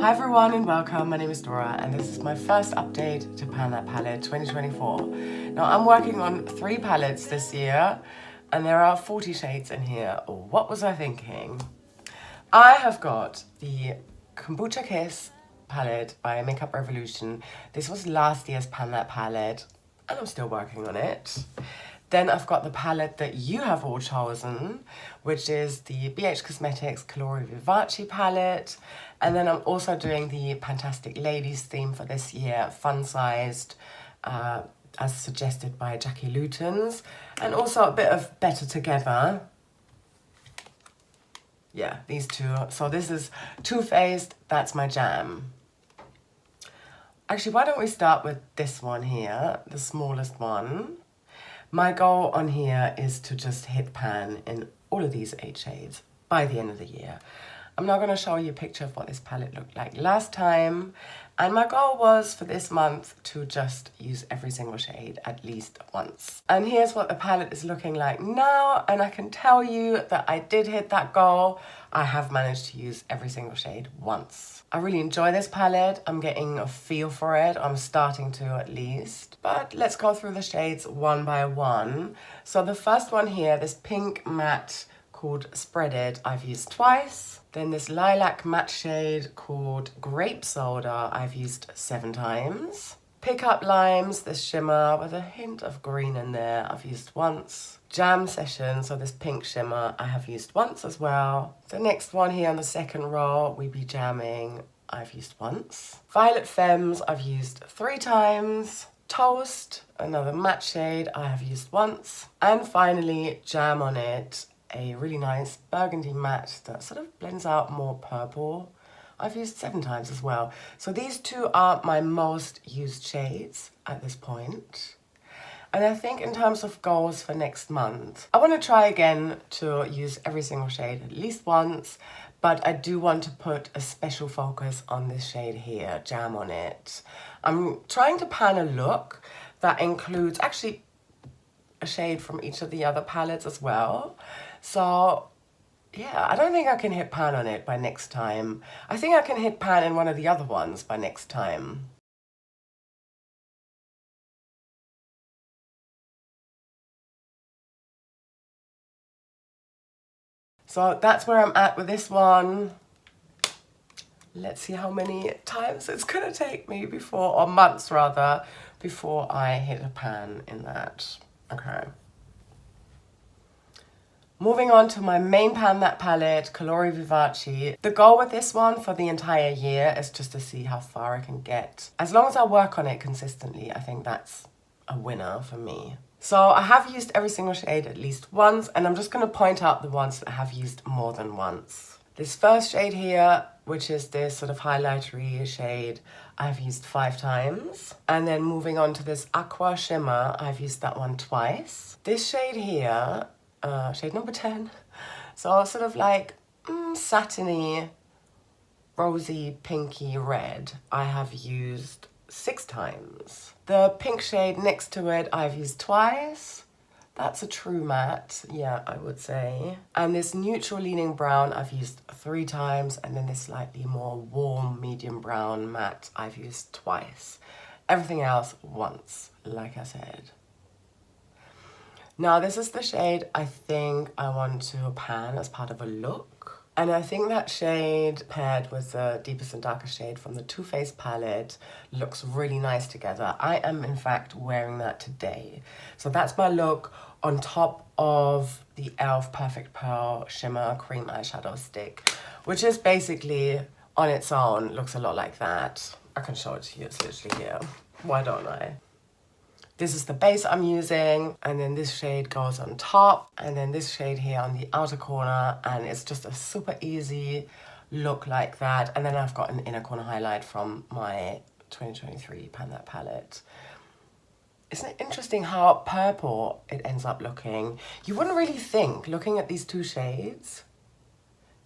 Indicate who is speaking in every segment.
Speaker 1: Hi everyone and welcome, my name is Dora and this is my first update to Pan That Palette 2024. Now I'm working on 3 palettes this year and there are 40 shades in here. What was I thinking? I have got the Kombucha Kiss palette by Makeup Revolution. This was last year's Pan That palette and I'm still working on it. Then I've got the palette that you have all chosen, which is the BH Cosmetics Colori Vivaci palette. And then I'm also doing the Fantastic Ladies theme for this year, fun-sized, as suggested by Jacki Lootens. And also a bit of Better Together. Yeah, these two. So this is Too Faced, that's my jam. Actually, why don't we start with this one here, the smallest one. My goal on here is to just hit pan in all of these 8 shades by the end of the year. I'm now going to show you a picture of what this palette looked like last time. And my goal was for this month to just use every single shade at least once. And here's what the palette is looking like now. And I can tell you that I did hit that goal. I have managed to use every single shade once. I really enjoy this palette. I'm getting a feel for it. I'm starting to at least. But let's go through the shades one by one. So the first one here, this pink matte called Spread It, I've used twice. Then this lilac matte shade called Grape Soda, I've used 7 times. Pick Up Limes, this shimmer with a hint of green in there, I've used once. Jam Session, so this pink shimmer, I have used once as well. The next one here on the second row, We Be Jamming, I've used once. Violet Femmes, I've used 3 times. Toast, another matte shade, I have used once. And finally, Jam on It, a really nice burgundy matte that sort of blends out more purple. I've used 7 times as well. So these 2 are my most used shades at this point. And I think in terms of goals for next month, I want to try again to use every single shade at least once, but I do want to put a special focus on this shade here, Jam on It. I'm trying to pan a look that includes actually a shade from each of the other palettes as well. So yeah, I don't think I can hit pan on it by next time. I think I can hit pan in one of the other ones by next time. So that's where I'm at with this one. Let's see how many times it's gonna take me before, or months rather, before I hit a pan in that. Okay. Moving on to my main Pan That palette, Colori Vivaci. The goal with this one for the entire year is just to see how far I can get. As long as I work on it consistently, I think that's a winner for me. So I have used every single shade at least once, and I'm just going to point out the ones that I have used more than once. This first shade here, which is this sort of highlightery shade, I've used 5 times. And then moving on to this aqua shimmer, I've used that one twice. This shade here, shade number 10, so sort of like satiny, rosy, pinky red, I have used 6 times. The pink shade next to it, I've used twice. That's a true matte, yeah, I would say. And this neutral leaning brown, I've used 3 times. And then this slightly more warm medium brown matte, I've used twice. Everything else once, like I said. Now this is the shade I think I want to pan as part of a look. And I think that shade paired with the deepest and darkest shade from the Too Faced palette looks really nice together. I am in fact wearing that today. So that's my look on top of the e.l.f. Perfect Pearl Shimmer Cream Eyeshadow Stick, which is basically on its own, looks a lot like that. I can show it to you, it's literally here. Why don't I? This is the base I'm using, and then this shade goes on top, and then this shade here on the outer corner, and it's just a super easy look like that. And then I've got an inner corner highlight from my 2023 Pan That palette. Isn't it interesting how purple it ends up looking? You wouldn't really think, looking at these 2 shades,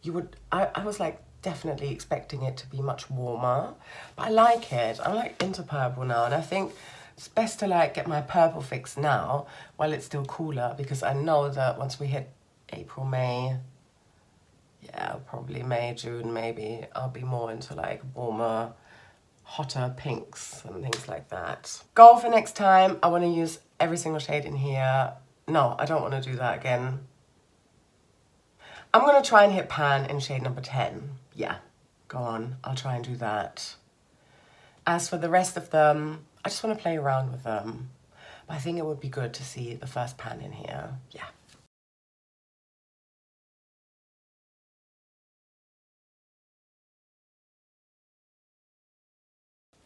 Speaker 1: you would, I was like definitely expecting it to be much warmer, but I like it. I'm like into purple now, and I think it's best to like get my purple fix now while it's still cooler, because I know that once we hit April, May, yeah, probably May, June, maybe. I'll be more into like warmer, hotter pinks and things like that. Goal for next time, I want to use every single shade in here. No, I don't want to do that again. I'm going to try and hit pan in shade number 10. Yeah, go on, I'll try and do that. As for the rest of them, I just want to play around with them. But I think it would be good to see the first pan in here. Yeah.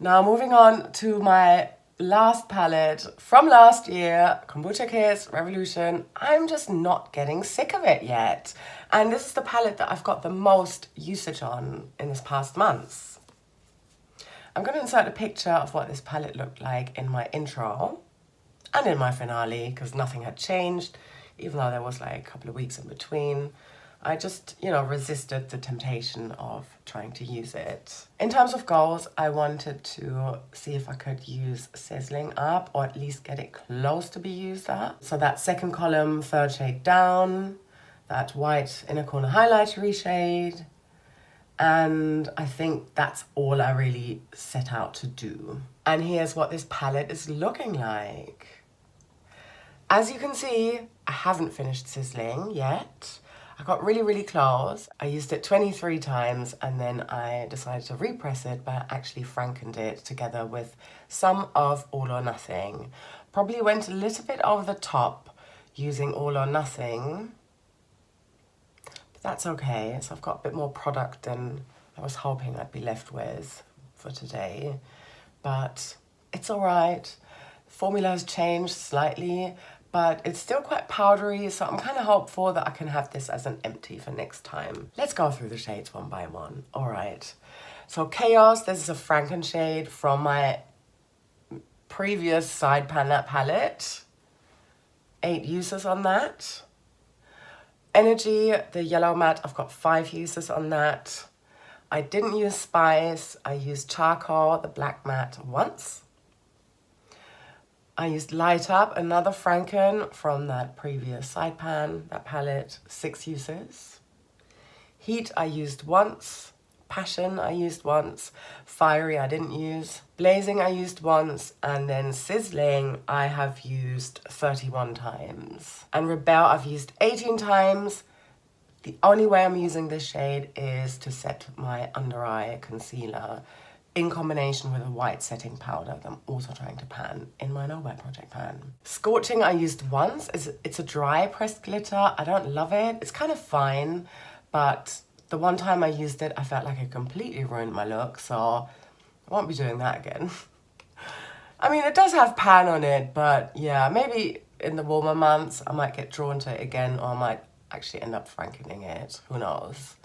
Speaker 1: Now moving on to my last palette from last year, Kombucha Kiss Revolution. I'm just not getting sick of it yet. And this is the palette that I've got the most usage on in this past months. I'm going to insert a picture of what this palette looked like in my intro and in my finale, because nothing had changed, even though there was like a couple of weeks in between. I just, you know, resisted the temptation of trying to use it. In terms of goals, I wanted to see if I could use Sizzling up, or at least get it close to be used up. So that second column, third shade down, that white inner corner highlighter shade. And I think that's all I really set out to do. And here's what this palette is looking like. As you can see, I haven't finished Sizzling yet. I got really, really close. I used it 23 times and then I decided to repress it by actually frankened it together with some of All or Nothing. Probably went a little bit over the top using All or Nothing, but that's okay. So I've got a bit more product than I was hoping I'd be left with for today, but it's all right. Formula has changed slightly, but it's still quite powdery, so I'm kind of hopeful that I can have this as an empty for next time. Let's go through the shades one by one. All right. So Chaos, this is a Franken shade from my previous side palette. 8 uses on that. Energy, the yellow matte, I've got 5 uses on that. I didn't use Spice. I used Charcoal, the black matte, once. I used Light Up, another Franken from that previous side that palette, 6 uses. Heat I used once. Passion I used once. Fiery I didn't use. Blazing I used once. And then Sizzling I have used 31 times. And Rebel I've used 18 times. The only way I'm using this shade is to set my under eye concealer in combination with a white setting powder that I'm also trying to pan in my Nowhere Project pan. Scorching I used once. It's a dry pressed glitter. I don't love it. It's kind of fine, but the one time I used it, I felt like it completely ruined my look, so I won't be doing that again. I mean, it does have pan on it, but yeah, maybe in the warmer months I might get drawn to it again, or I might actually end up frankening it. Who knows?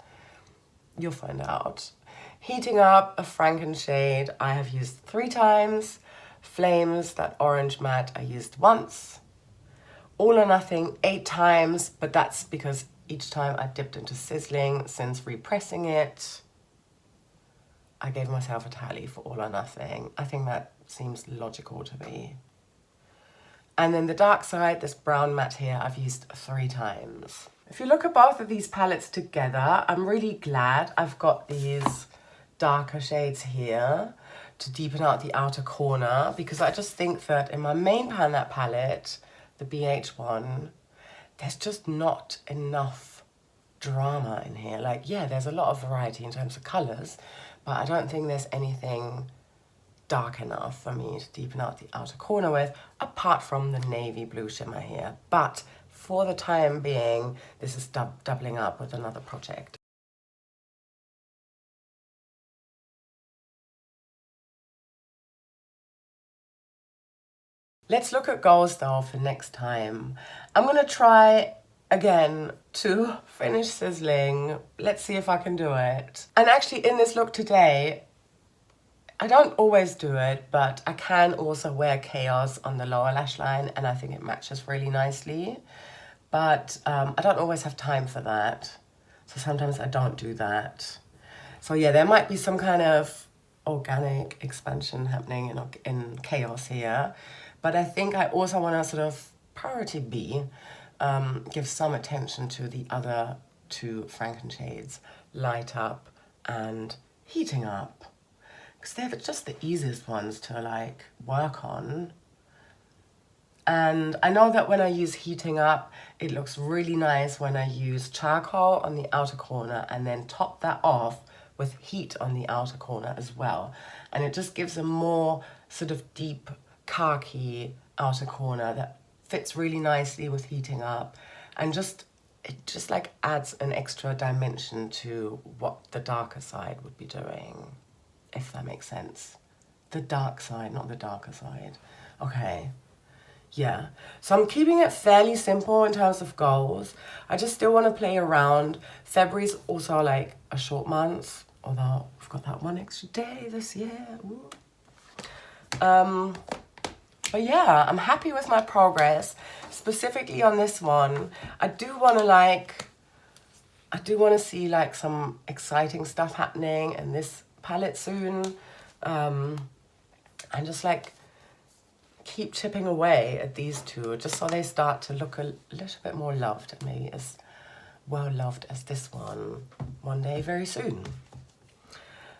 Speaker 1: You'll find out. Heating Up, a Franken shade, I have used 3 times. Flames, that orange matte, I used once. All or Nothing, 8 times, but that's because each time I dipped into Sizzling since repressing it. I gave myself a tally for All or Nothing. I think that seems logical to me. And then the Dark Side, this brown matte here, I've used 3 times. If you look at both of these palettes together, I'm really glad I've got these darker shades here to deepen out the outer corner, because I just think that in my main that palette, the BH one, there's just not enough drama in here. Like, yeah, there's a lot of variety in terms of colours, but I don't think there's anything dark enough for me to deepen out the outer corner with, apart from the navy blue shimmer here. But for the time being, this is doubling up with another project. Let's look at goals though for next time. I'm gonna try again to finish Sizzling. Let's see if I can do it. And actually in this look today, I don't always do it, but I can also wear Chaos on the lower lash line and I think it matches really nicely. But I don't always have time for that. So sometimes I don't do that. So yeah, there might be some kind of organic expansion happening in Chaos here. But I think I also want to sort of priority B, give some attention to the other two Frankenshades, Light Up and Heating Up. Because they're just the easiest ones to like work on. And I know that when I use Heating Up, it looks really nice when I use charcoal on the outer corner and then top that off with heat on the outer corner as well. And it just gives a more sort of deep khaki outer corner that fits really nicely with Heating Up, and it just like adds an extra dimension to what the darker side would be doing, if that makes sense. The dark side, not the darker side. Okay. Yeah, so I'm keeping it fairly simple in terms of goals. I just still want to play around. February's also like a short month, although we've got that one extra day this year. Ooh. But yeah, I'm happy with my progress, specifically on this one. I do want to see like some exciting stuff happening in this palette soon. And just like keep chipping away at these two, just so they start to look a little bit more loved, and maybe as well loved as this one day very soon.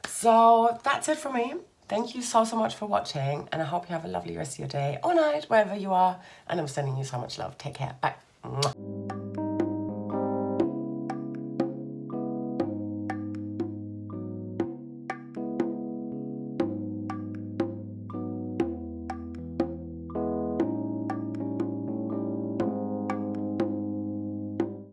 Speaker 1: So that's it for me. Thank you so much for watching, and I hope you have a lovely rest of your day or night, wherever you are, and I'm sending you so much love. Take care. Bye. Mwah.